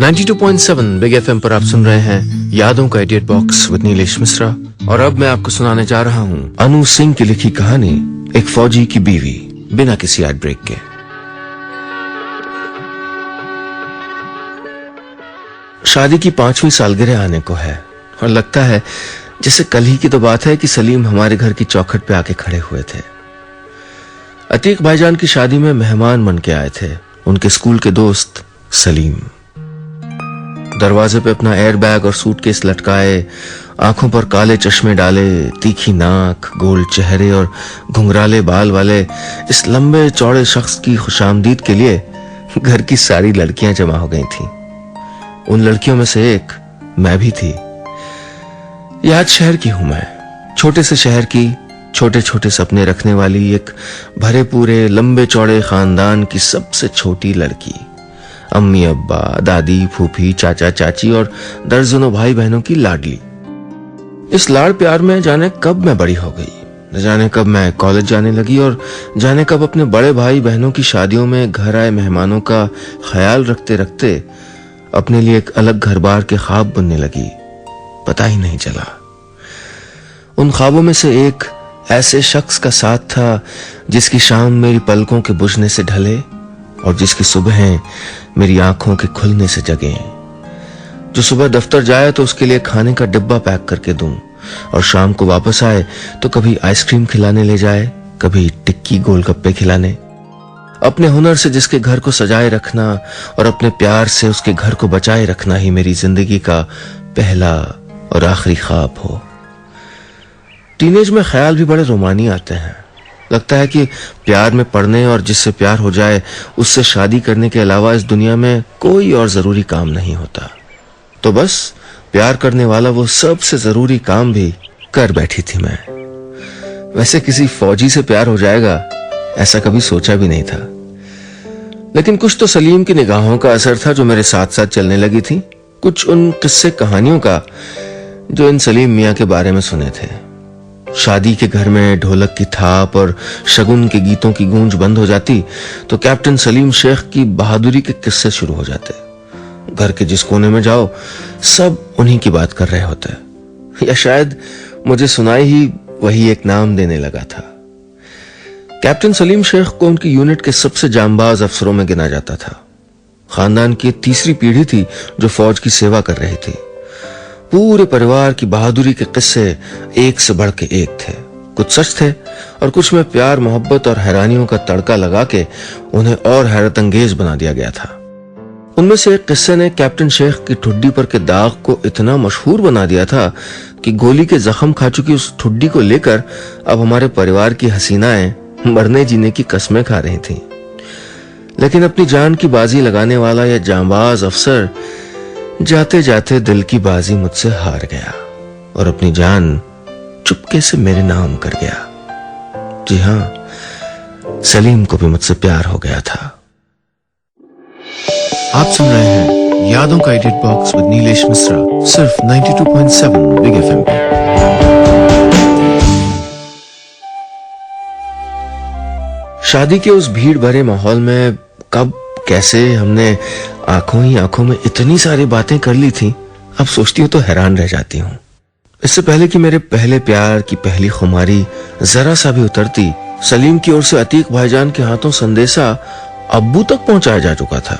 92.7 big FM पर आप सुन रहे हैं यादों का edit box with Nilesh Mishra. और अब मैं आपको सुनाने जा रहा हूँ अनु सिंह की लिखी कहानी एक फौजी की बीवी बिना किसी एड ब्रेक के। शादी की 5वीं सालगिरह आने को है और लगता है जैसे कल ही की तो बात है कि सलीम हमारे घर की चौखट पे आके खड़े हुए थे। अतीक भाईजान की शादी में मेहमान बन के आए थे उनके स्कूल के दोस्त सलीम। दरवाजे पे अपना एयर बैग और सूटकेस लटकाए, आंखों पर काले चश्मे डाले, तीखी नाक, गोल चेहरे और घुंघराले बाल वाले इस लंबे चौड़े शख्स की खुशामदीद के लिए घर की सारी लड़कियां जमा हो गई थीं। उन लड़कियों में से एक मैं भी थी। याद शहर की हूं मैं, छोटे से शहर की, छोटे छोटे सपने रखने वाली एक भरे पूरे लंबे चौड़े खानदान की सबसे छोटी लड़की। अम्मी अब्बा, दादी, फूफी, चाचा चाची और दर्जनों भाई बहनों की लाडली। इस लाड़ प्यार में जाने कब मैं बड़ी हो गई, न जाने कब मैं कॉलेज जाने लगी और जाने कब अपने बड़े भाई बहनों की शादियों में घर आए मेहमानों का ख्याल रखते रखते अपने लिए एक अलग घर बार के ख्वाब बुनने लगी। पता ही नहीं चला। उन ख्वाबों में से एक ऐसे शख्स का साथ था जिसकी शाम मेरी पलकों के बुझने से ढले और जिसकी सुबहें मेरी आंखों के खुलने से जगे। जो सुबह दफ्तर जाए तो उसके लिए खाने का डिब्बा पैक करके दूं और शाम को वापस आए तो कभी आइसक्रीम खिलाने ले जाए, कभी टिक्की गोलगप्पे खिलाने। अपने हुनर से जिसके घर को सजाए रखना और अपने प्यार से उसके घर को बचाए रखना ही मेरी जिंदगी का पहला और आखिरी ख्वाब हो। टीनेज में ख्याल भी बड़े रोमानी आते हैं। लगता है कि प्यार में पड़ने और जिससे प्यार हो जाए उससे शादी करने के अलावा इस दुनिया में कोई और जरूरी काम नहीं होता। तो बस प्यार करने वाला वो सबसे जरूरी काम भी कर बैठी थी मैं। वैसे किसी फौजी से प्यार हो जाएगा ऐसा कभी सोचा भी नहीं था, लेकिन कुछ तो सलीम की निगाहों का असर था जो मेरे साथ साथ चलने लगी थी, कुछ उन किस्से कहानियों का जो इन सलीम मियां के बारे में सुने थे। शादी के घर में ढोलक की थाप और शगुन के गीतों की गूंज बंद हो जाती तो कैप्टन सलीम शेख की बहादुरी के किस्से शुरू हो जाते। घर के जिस कोने में जाओ सब उन्हीं की बात कर रहे होते, या शायद मुझे सुनाई ही वही एक नाम देने लगा था। कैप्टन सलीम शेख को उनकी यूनिट के सबसे जांबाज अफसरों में गिना जाता था। खानदान की तीसरी पीढ़ी थी जो फौज की सेवा कर रही थी। पूरे परिवार की बहादुरी के किस्से एक से बढ़ के एक थे। कुछ सच थे और कुछ में प्यार, मोहब्बत और हैरानियों का तड़का लगा के उन्हें और हैरत अंगेज बना दिया गया था। उनमें से एक किस्से ने कैप्टन शेख की ठुड्डी पर के दाग को इतना मशहूर बना दिया था कि गोली के जख्म खा चुकी उस ठुड्डी को लेकर अब हमारे परिवार की हसीनाएं मरने जीने की कस्में खा रही थीं। लेकिन अपनी जान की बाजी लगाने वाला यह जांबाज अफसर जाते जाते दिल की बाजी मुझसे हार गया और अपनी जान चुपके से मेरे नाम कर गया। जी हां, सलीम को भी मुझसे प्यार हो गया था। आप सुन रहे हैं यादों का edit box with Nilesh Mishra, सिर्फ 92.7 बिग एफएम पे। शादी के उस भीड़ भरे माहौल में कब कैसे हमने आंखों ही आंखों में इतनी सारी बातें कर ली थी, अब सोचती हूँ तो हैरान रह जाती हूँ। इससे पहले कि मेरे पहले प्यार की पहली खुमारी जरा सा भी उतरती, सलीम की ओर से अतीक भाईजान के हाथों संदेशा अब्बू तक पहुंचाया जा चुका था।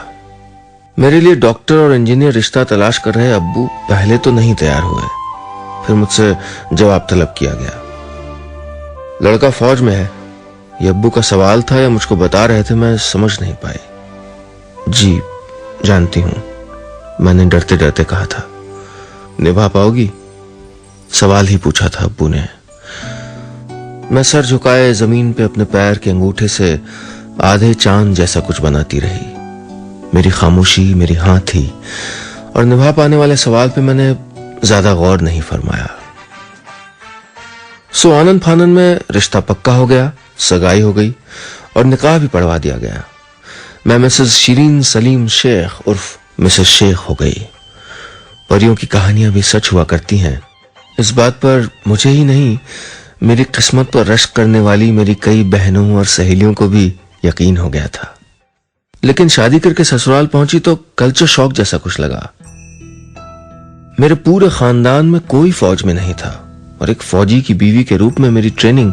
मेरे लिए डॉक्टर और इंजीनियर रिश्ता तलाश कर रहे अब्बू पहले तो नहीं तैयार हुए, फिर मुझसे जवाब तलब किया गया। लड़का फौज में है, ये अब्बू का सवाल था या मुझको बता रहे थे, मैं समझ नहीं पाई। जी जानती हूं, मैंने डरते डरते कहा था। निभा पाओगी? सवाल ही पूछा था अब्बू ने। मैं सर झुकाए जमीन पे अपने पैर के अंगूठे से आधे चांद जैसा कुछ बनाती रही। मेरी खामोशी मेरी हां थी और निभा पाने वाले सवाल पे मैंने ज्यादा गौर नहीं फरमाया। सो आनंद फानन में रिश्ता पक्का हो गया, सगाई हो गई और निकाह भी पढ़वा दिया गया। मैं मिसेस शीरीन सलीम शेख उर्फ मिसेस शेख हो गई। परियों की कहानियां भी सच हुआ करती हैं, इस बात पर मुझे ही नहीं मेरी किस्मत पर रश्क करने वाली मेरी कई बहनों और सहेलियों को भी यकीन हो गया था। लेकिन शादी करके ससुराल पहुंची तो कल्चर शॉक जैसा कुछ लगा। मेरे पूरे खानदान में कोई फौज में नहीं था और एक फौजी की बीवी के रूप में मेरी ट्रेनिंग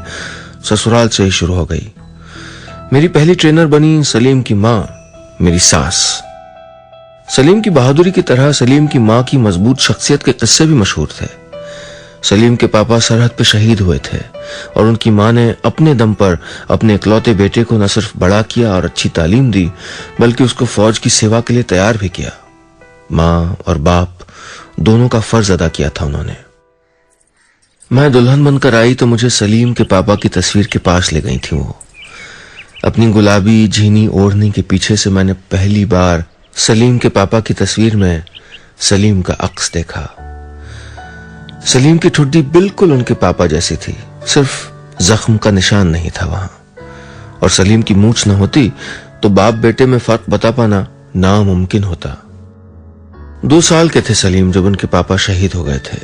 ससुराल से ही शुरू हो गई। मेरी पहली ट्रेनर बनी सलीम की मां, मेरी सास। सलीम की बहादुरी की तरह सलीम की मां की मजबूत शख्सियत के किस्से भी मशहूर थे। सलीम के पापा सरहद पे शहीद हुए थे और उनकी मां ने अपने दम पर अपने इकलौते बेटे को न सिर्फ बड़ा किया और अच्छी तालीम दी, बल्कि उसको फौज की सेवा के लिए तैयार भी किया। मां और बाप दोनों का फर्ज अदा किया था उन्होंने। मैं दुल्हन बनकर आई तो मुझे सलीम के पापा की तस्वीर के पास ले गई थी वो। अपनी गुलाबी झीनी ओढ़नी के पीछे से मैंने पहली बार सलीम के पापा की तस्वीर में सलीम का अक्स देखा। सलीम की ठुड्डी बिल्कुल उनके पापा जैसी थी, सिर्फ जख्म का निशान नहीं था वहां। और सलीम की मूंछ न होती तो बाप बेटे में फर्क बता पाना नामुमकिन होता। 2 साल के थे सलीम जब उनके पापा शहीद हो गए थे।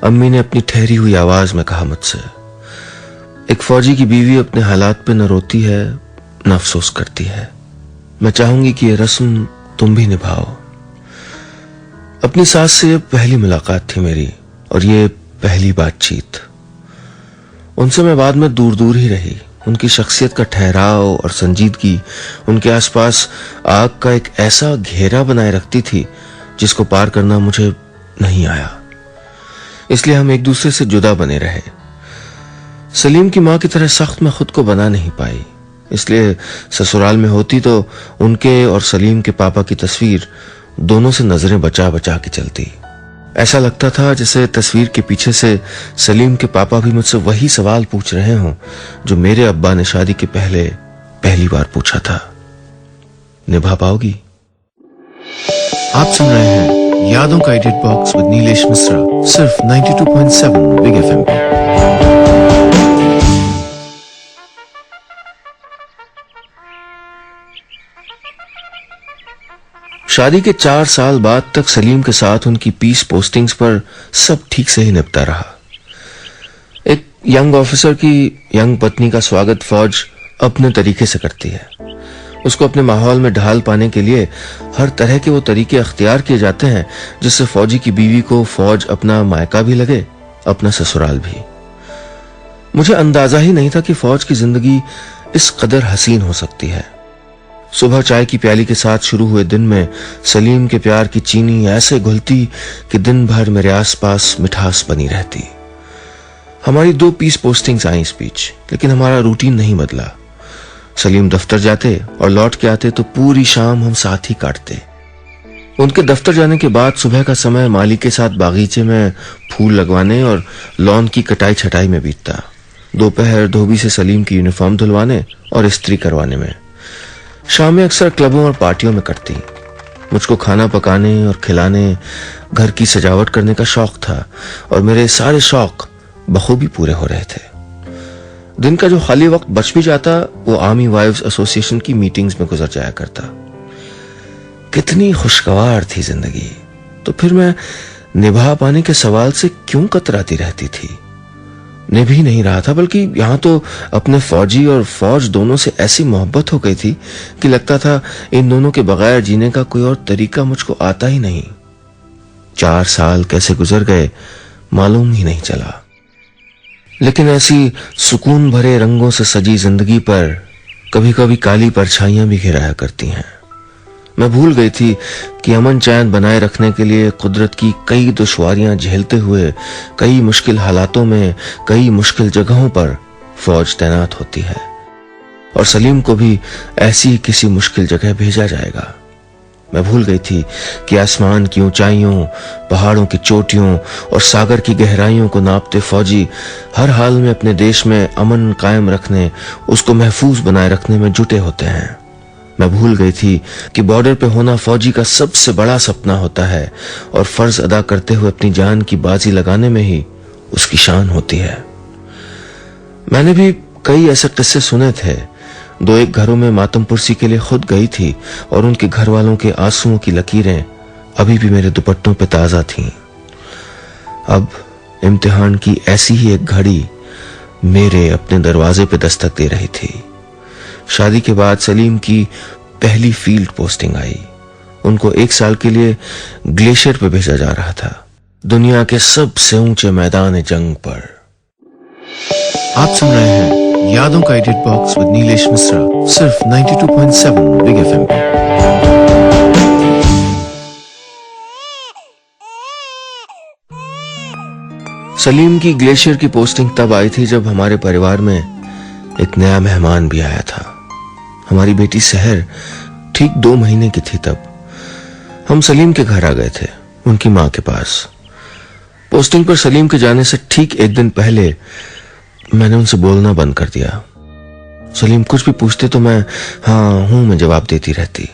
अम्मी ने अपनी ठहरी हुई आवाज में कहा मुझसे, एक फौजी की बीवी अपने हालात पे न रोती है न अफसोस करती है। मैं चाहूंगी कि ये रस्म तुम भी निभाओ। अपनी सास से ये पहली मुलाकात थी मेरी और ये पहली बातचीत। उनसे मैं बाद में दूर दूर ही रही। उनकी शख्सियत का ठहराव और संजीदगी उनके आसपास आग का एक ऐसा घेरा बनाए रखती थी जिसको पार करना मुझे नहीं आया। इसलिए हम एक दूसरे से जुदा बने रहे। सलीम की मां की तरह सख्त मैं खुद को बना नहीं पाई, इसलिए ससुराल में होती तो उनके और सलीम के पापा की तस्वीर दोनों से नजरें बचा बचा के चलती। ऐसा लगता था जैसे तस्वीर के पीछे से सलीम के पापा भी मुझसे वही सवाल पूछ रहे हों जो मेरे अब्बा ने शादी के पहले पहली बार पूछा था, निभा पाओगी? आप सुन रहे हैं यादों का edit box with Nilesh Mishra, सिर्फ 92.7 बिग एफएम पे। शादी के 4 साल बाद तक सलीम के साथ उनकी पीस पोस्टिंग्स पर सब ठीक से ही निपटा रहा। एक यंग ऑफिसर की यंग पत्नी का स्वागत फौज अपने तरीके से करती है। उसको अपने माहौल में ढाल पाने के लिए हर तरह के वो तरीके अख्तियार किए जाते हैं जिससे फौजी की बीवी को फौज अपना मायका भी लगे, अपना ससुराल भी। मुझे अंदाजा ही नहीं था कि फौज की जिंदगी इस कदर हसीन हो सकती है। सुबह चाय की प्याली के साथ शुरू हुए दिन में सलीम के प्यार की चीनी ऐसे घुलती कि दिन भर मेरे आसपास मिठास बनी रहती। हमारी 2 पीस पोस्टिंग्स आई इस बीच, लेकिन हमारा रूटीन नहीं बदला। सलीम दफ्तर जाते और लौट के आते तो पूरी शाम हम साथ ही काटते। उनके दफ्तर जाने के बाद सुबह का समय माली के साथ बागीचे में फूल लगवाने और लॉन की कटाई छटाई में बीतता। दोपहर धोबी से सलीम की यूनिफॉर्म धुलवाने और इस्त्री करवाने में। शाम में अक्सर क्लबों और पार्टियों में कटती। मुझको खाना पकाने और खिलाने, घर की सजावट करने का शौक था और मेरे सारे शौक बखूबी पूरे हो रहे थे। दिन का जो खाली वक्त बच भी जाता वो आर्मी वाइव्स एसोसिएशन की मीटिंग्स में गुजर जाया करता। कितनी खुशगवार थी जिंदगी, तो फिर मैं निभा पाने के सवाल से क्यों कतराती रहती थी? निभ ही नहीं रहा था, बल्कि यहां तो अपने फौजी और फौज दोनों से ऐसी मोहब्बत हो गई थी कि लगता था इन दोनों के बगैर जीने का कोई और तरीका मुझको आता ही नहीं। 4 साल कैसे गुजर गए मालूम ही नहीं चला। लेकिन ऐसी सुकून भरे रंगों से सजी जिंदगी पर कभी कभी काली परछाइयां भी घिराया करती हैं। मैं भूल गई थी कि अमन चैन बनाए रखने के लिए कुदरत की कई दुश्वारियां झेलते हुए, कई मुश्किल हालातों में, कई मुश्किल जगहों पर फौज तैनात होती है और सलीम को भी ऐसी किसी मुश्किल जगह भेजा जाएगा। मैं भूल गई थी कि आसमान की ऊंचाइयों, पहाड़ों की चोटियों और सागर की गहराइयों को नापते फौजी हर हाल में अपने देश में अमन कायम रखने, उसको महफूज बनाए रखने में जुटे होते हैं। मैं भूल गई थी कि बॉर्डर पे होना फौजी का सबसे बड़ा सपना होता है और फर्ज अदा करते हुए अपनी जान की बाजी लगाने में ही उसकी शान होती है। मैंने भी कई ऐसे किस्से सुने थे। 2-1 घरों में मातम पुरसी के लिए खुद गई थी और उनके घर वालों के आंसुओं की लकीरें अभी भी मेरे दुपट्टों पे ताजा थीं। अब इम्तिहान की ऐसी ही एक घड़ी मेरे अपने दरवाजे पे दस्तक दे रही थी। शादी के बाद सलीम की पहली फील्ड पोस्टिंग आई। उनको 1 साल के लिए ग्लेशियर पे भेजा जा रहा था, दुनिया के सबसे ऊंचे मैदान जंग पर। आप सुन रहे हैं यादों का edit box with Nilesh Mishra, सिर्फ 92.7 बिग एफएम पे। सलीम की ग्लेशियर की पोस्टिंग तब आई थी जब हमारे परिवार में एक नया मेहमान भी आया था। हमारी बेटी सहर ठीक 2 महीने की थी तब। हम सलीम के घर आ गए थे, उनकी माँ के पास। पोस्टिंग पर सलीम के जाने से ठीक 1 दिन पहले मैंने उनसे बोलना बंद कर दिया। सलीम कुछ भी पूछते तो मैं हाँ हूं में जवाब देती रहती।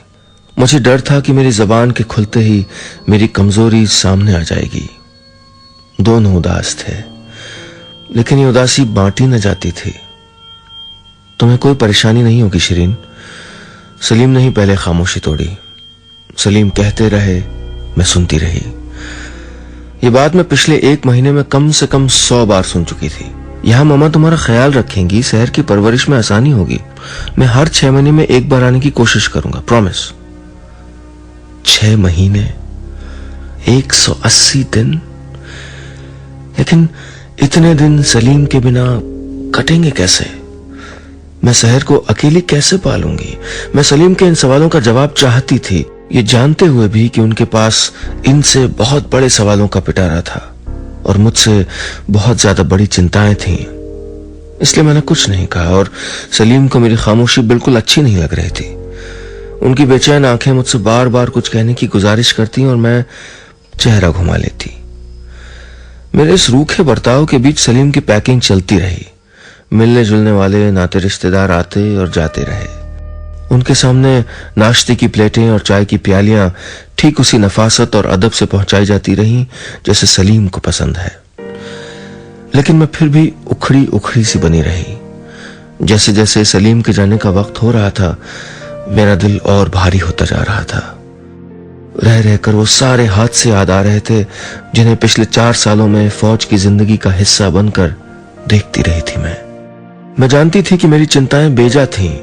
मुझे डर था कि मेरी जबान के खुलते ही मेरी कमजोरी सामने आ जाएगी। दोनों उदास थे, लेकिन ये उदासी बांटी न जाती थी। तुम्हें कोई परेशानी नहीं होगी शिरीन, सलीम ने ही पहले खामोशी तोड़ी। सलीम कहते रहे, मैं सुनती रही। ये बात मैं पिछले 1 महीने में कम से कम 100 बार सुन चुकी थी। यहां मम्मा तुम्हारा ख्याल रखेंगी, सहर की परवरिश में आसानी होगी। मैं हर 6 महीने में 1 बार आने की कोशिश करूंगा, प्रॉमिस। 6 महीने, 180 दिन। लेकिन इतने दिन सलीम के बिना कटेंगे कैसे? मैं सहर को अकेली कैसे पालूंगी? मैं सलीम के इन सवालों का जवाब चाहती थी, ये जानते हुए भी कि उनके पास इनसे बहुत बड़े सवालों का पिटारा था और मुझसे बहुत ज्यादा बड़ी चिंताएं थीं। इसलिए मैंने कुछ नहीं कहा और सलीम को मेरी खामोशी बिल्कुल अच्छी नहीं लग रही थी। उनकी बेचैन आंखें मुझसे बार बार कुछ कहने की गुजारिश करती और मैं चेहरा घुमा लेती। मेरे इस रूखे बर्ताव के बीच सलीम की पैकिंग चलती रही। मिलने जुलने वाले नाते रिश्तेदार आते और जाते रहे। उनके सामने नाश्ते की प्लेटें और चाय की प्यालियां ठीक उसी नफासत और अदब से पहुंचाई जाती रहीं जैसे सलीम को पसंद है। लेकिन मैं फिर भी उखड़ी उखड़ी सी बनी रही। जैसे जैसे सलीम के जाने का वक्त हो रहा था, मेरा दिल और भारी होता जा रहा था। रह रहकर वो सारे हादसे याद आ रहे थे जिन्हें पिछले 4 सालों में फौज की जिंदगी का हिस्सा बनकर देखती रही थी। मैं जानती थी कि मेरी चिंताएं बेजा थीं।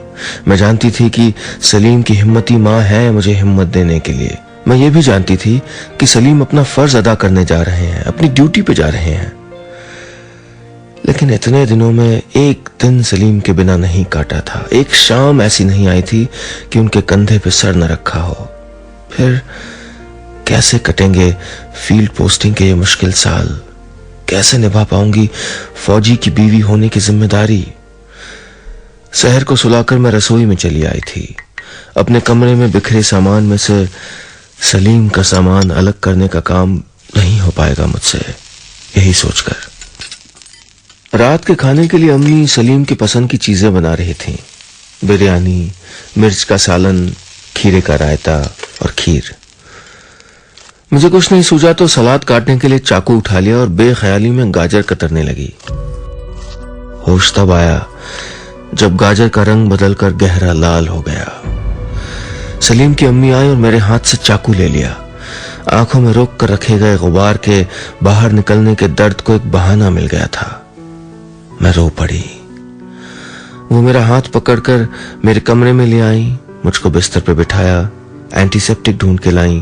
मैं जानती थी कि सलीम की हिम्मती माँ है मुझे हिम्मत देने के लिए। मैं ये भी जानती थी कि सलीम अपना फर्ज अदा करने जा रहे हैं, अपनी ड्यूटी पे जा रहे हैं। लेकिन इतने दिनों में एक दिन सलीम के बिना नहीं काटा था। एक शाम ऐसी नहीं आई थी कि उनके कंधे पे सर न रखा हो। फिर कैसे कटेंगे फील्ड पोस्टिंग के ये मुश्किल साल? कैसे निभा पाऊंगी फौजी की बीवी होने की जिम्मेदारी? सहर को सुलाकर मैं रसोई में चली आई थी। अपने कमरे में बिखरे सामान में से सलीम का सामान अलग करने का काम नहीं हो पाएगा मुझसे, यही सोचकर। रात के खाने के लिए अम्मी सलीम की पसंद की चीजें बना रही थीं। बिरयानी, मिर्च का सालन, खीरे का रायता और खीर। मुझे कुछ नहीं सूझा तो सलाद काटने के लिए चाकू उठा लिया और बेख्याली में गाजर कतरने लगी। होश तब आया जब गाजर का रंग बदलकर गहरा लाल हो गया। सलीम की अम्मी आई और मेरे हाथ से चाकू ले लिया। आंखों में रोक कर रखे गए गुबार के बाहर निकलने के दर्द को एक बहाना मिल गया था। मैं रो पड़ी। वो मेरा हाथ पकड़कर मेरे कमरे में ले आई, मुझको बिस्तर पर बिठाया, एंटीसेप्टिक ढूंढ के लाई,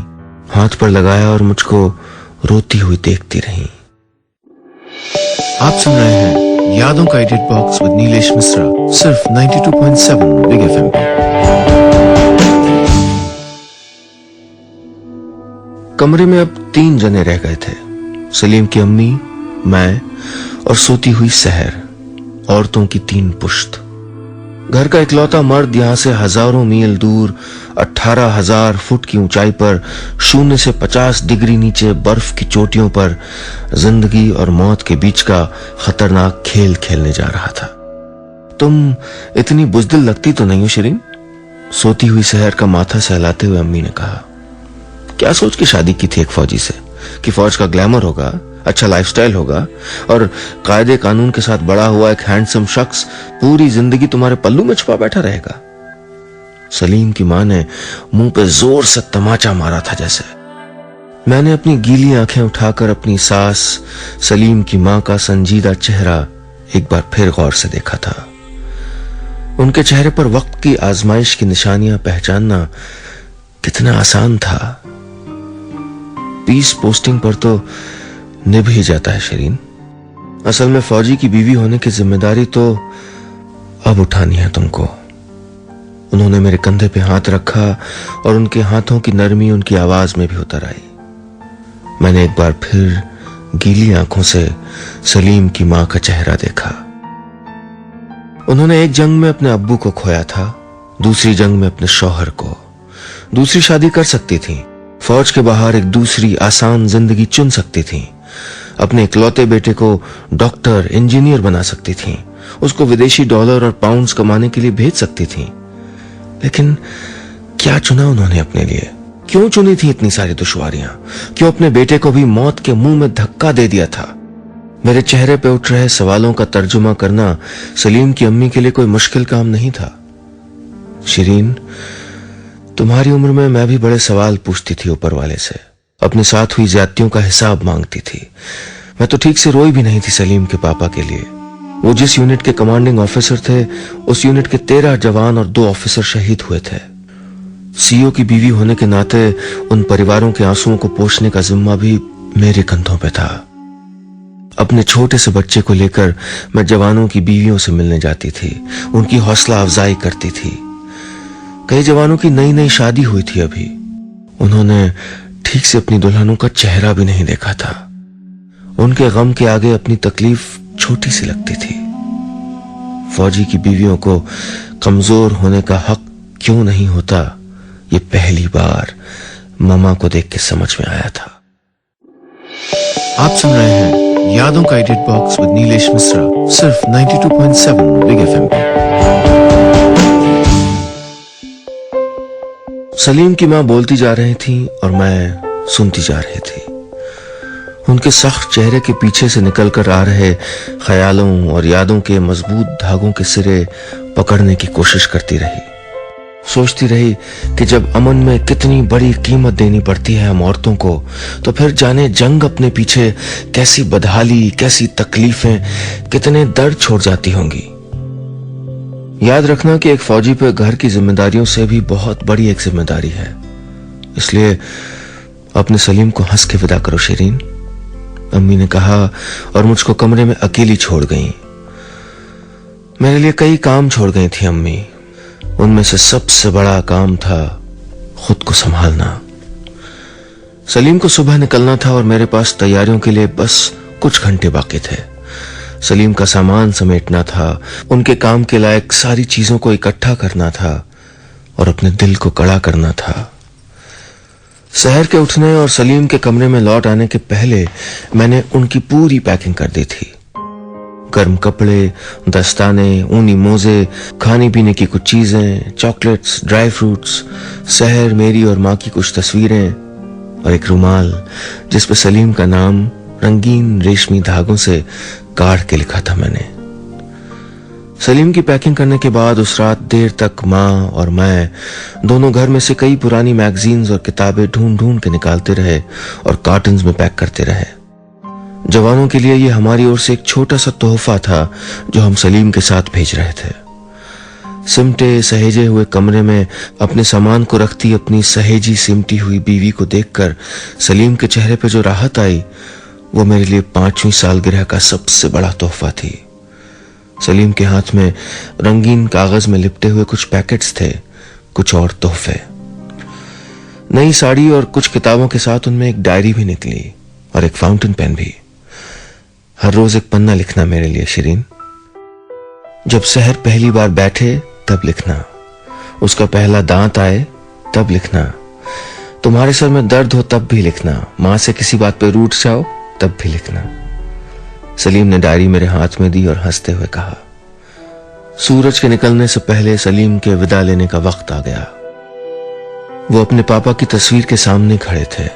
हाथ पर लगाया और मुझको रोती हुई देखती रही। आप सुन रहे हैं यादों का edit box with Nilesh Mishra, सिर्फ 92.7 बिग एफएम पे। कमरे में अब 3 जने रह गए थे, सलीम की अम्मी, मैं और सोती हुई सहर, औरतों की 3 पुश्त। घर का इकलौता मर्द यहां से हजारों मील दूर 18,000 फुट की ऊंचाई पर 0 से 50 डिग्री नीचे बर्फ की चोटियों पर जिंदगी और मौत के बीच का खतरनाक खेल खेलने जा रहा था। तुम इतनी बुजदिल लगती तो नहीं हो शिरीन? सोती हुई सहर का माथा सहलाते हुए अम्मी ने कहा। क्या सोच के शादी की थी एक फौजी से कि फौज का ग्लैमर होगा, अच्छा लाइफस्टाइल होगा और कायदे कानून के साथ बड़ा हुआ एक हैंडसम शख्स पूरी जिंदगी तुम्हारे पल्लू में छुपा बैठा रहेगा? सलीम की मां ने मुंह पे जोर से तमाचा मारा था जैसे। मैंने अपनी गीली आंखें उठाकर अपनी सास सलीम की मां का संजीदा चेहरा एक बार फिर गौर से देखा था। उनके चेहरे पर वक्त की आजमाइश की निशानियां पहचानना कितना आसान था। पीस पोस्टिंग पर तो निभ ही जाता है शिरीन। असल में फौजी की बीवी होने की जिम्मेदारी तो अब उठानी है तुमको। उन्होंने मेरे कंधे पे हाथ रखा और उनके हाथों की नरमी उनकी आवाज में भी उतर आई। मैंने एक बार फिर गीली आंखों से सलीम की मां का चेहरा देखा। उन्होंने एक जंग में अपने अब्बू को खोया था, दूसरी जंग में अपने शौहर को। दूसरी शादी कर सकती थी, फौज के बाहर एक दूसरी आसान जिंदगी चुन सकती थी, अपने इकलौते बेटे को डॉक्टर इंजीनियर बना सकती थी, उसको विदेशी डॉलर और पाउंड्स कमाने के लिए भेज सकती थी। लेकिन क्या चुना उन्होंने अपने लिए? क्यों चुनी थी इतनी सारी दुश्वारियां? क्यों अपने बेटे को भी मौत के मुंह में धक्का दे दिया था? मेरे चेहरे पे उठ रहे सवालों का तर्जुमा करना सलीम की अम्मी के लिए कोई मुश्किल काम नहीं था। शिरीन, तुम्हारी उम्र में मैं भी बड़े सवाल पूछती थी ऊपर वाले से, अपने साथ हुई ज्यादतियों का हिसाब मांगती थी। मैं तो ठीक से रोई भी नहीं थी सलीम के पापा के लिए। वो जिस यूनिट के कमांडिंग ऑफिसर थे, उस यूनिट के 13 जवान और 2 ऑफिसर शहीद हुए थे। सीईओ की बीवी होने के नाते उन परिवारों के आंसुओं को पोंछने का जिम्मा भी मेरे कंधों पे था। अपने छोटे से बच्चे को लेकर मैं जवानों की बीवियों से मिलने जाती थी, उनकी हौसला अफजाई करती थी। कई जवानों की नई नई शादी हुई थी अभी, उन्होंने ठीक से अपनी दुल्हनों का चेहरा भी नहीं देखा था। उनके गम के आगे अपनी तकलीफ छोटी सी लगती थी। फौजी की बीवियों को कमजोर होने का हक क्यों नहीं होता, ये पहली बार मामा को देख के समझ में आया था। आप सुन रहे हैं यादों का edit box with Nilesh Mishra, सिर्फ 92.7 बिग एफएम पे। सलीम की मां बोलती जा रही थी और मैं सुनती जा रही थी। उनके सख्त चेहरे के पीछे से निकलकर आ रहे ख्यालों और यादों के मजबूत धागों के सिरे पकड़ने की कोशिश करती रही। सोचती रही कि जब अमन में कितनी बड़ी कीमत देनी पड़ती है हम औरतों को, तो फिर जाने जंग अपने पीछे कैसी बदहाली, कैसी तकलीफें, कितने दर्द छोड़ जाती होंगी। याद रखना कि एक फौजी पे घर की जिम्मेदारियों से भी बहुत बड़ी एक जिम्मेदारी है। इसलिए अपने सलीम को हंस के विदा करो शिरीन, अम्मी ने कहा और मुझको कमरे में अकेली छोड़ गई। मेरे लिए कई काम छोड़ गई थी अम्मी, उनमें से सबसे बड़ा काम था खुद को संभालना। सलीम को सुबह निकलना था और मेरे पास तैयारियों के लिए बस कुछ घंटे बाकी थे। सलीम का सामान समेटना था, उनके काम के लायक सारी चीजों को इकट्ठा करना था और अपने दिल को कड़ा करना था। शहर के उठने और सलीम के कमरे में लौट आने के पहले मैंने उनकी पूरी पैकिंग कर दी थी। गर्म कपड़े, दस्ताने, ऊनी मोजे, खाने पीने की कुछ चीजें, चॉकलेट्स, ड्राई फ्रूट्स, शहर, मेरी और माँ की कुछ तस्वीरें और एक रुमाल जिस पे सलीम का नाम रंगीन रेशमी धागों से काट के लिखा था मैंने। सलीम की पैकिंग करने के बाद उस रात देर तक माँ और मैं दोनों घर में से कई पुरानी मैगजीन्स और किताबें ढूंढ ढूंढ के निकालते रहे और कार्टन्स में पैक करते रहे। जवानों के लिए ये हमारी ओर से एक छोटा सा तोहफा था जो हम सलीम के साथ भेज रहे थे। सिमटे सहेजे हुए कमरे में अपने सामान को रखती अपनी सहेजी सिमटी हुई बीवी को देखकर सलीम के चेहरे पे जो राहत आई, वो मेरे लिए 5वीं सालगिरह का सबसे बड़ा तोहफा थी। सलीम के हाथ में रंगीन कागज में लिपटे हुए कुछ पैकेट्स थे, कुछ और तोहफे, नई साड़ी और कुछ किताबों के साथ उनमें एक डायरी भी निकली और एक फाउंटेन पेन भी। हर रोज एक पन्ना लिखना मेरे लिए शिरीन। जब शहर पहली बार बैठे तब लिखना, उसका पहला दांत आए तब लिखना, तुम्हारे सर में दर्द हो तब भी लिखना, मां से किसी बात पे रूठ जाओ तब भी लिखना। सलीम ने डायरी मेरे हाथ में दी और हंसते हुए कहा। सूरज के निकलने से पहले सलीम के विदा लेने का वक्त आ गया। वो अपने पापा की तस्वीर के सामने खड़े थे।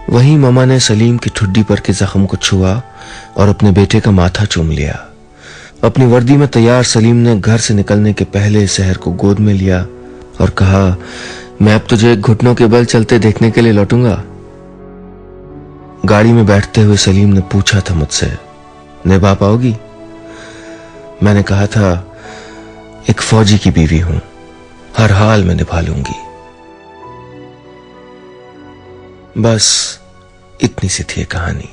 वहीं मामा ने सलीम की ठुड्डी पर के जख्म को छुआ और अपने बेटे का माथा चूम लिया। अपनी वर्दी में तैयार सलीम ने घर से निकलने के पहले शहर को गोद में लिया और कहा, मैं अब तुझे घुटनों के बल चलते देखने के लिए लौटूंगा। गाड़ी में बैठते हुए सलीम ने पूछा था मुझसे, निभा पाओगी? मैंने कहा था, एक फौजी की बीवी हूं, हर हाल में निभा लूंगी। बस इतनी सी थी ये कहानी।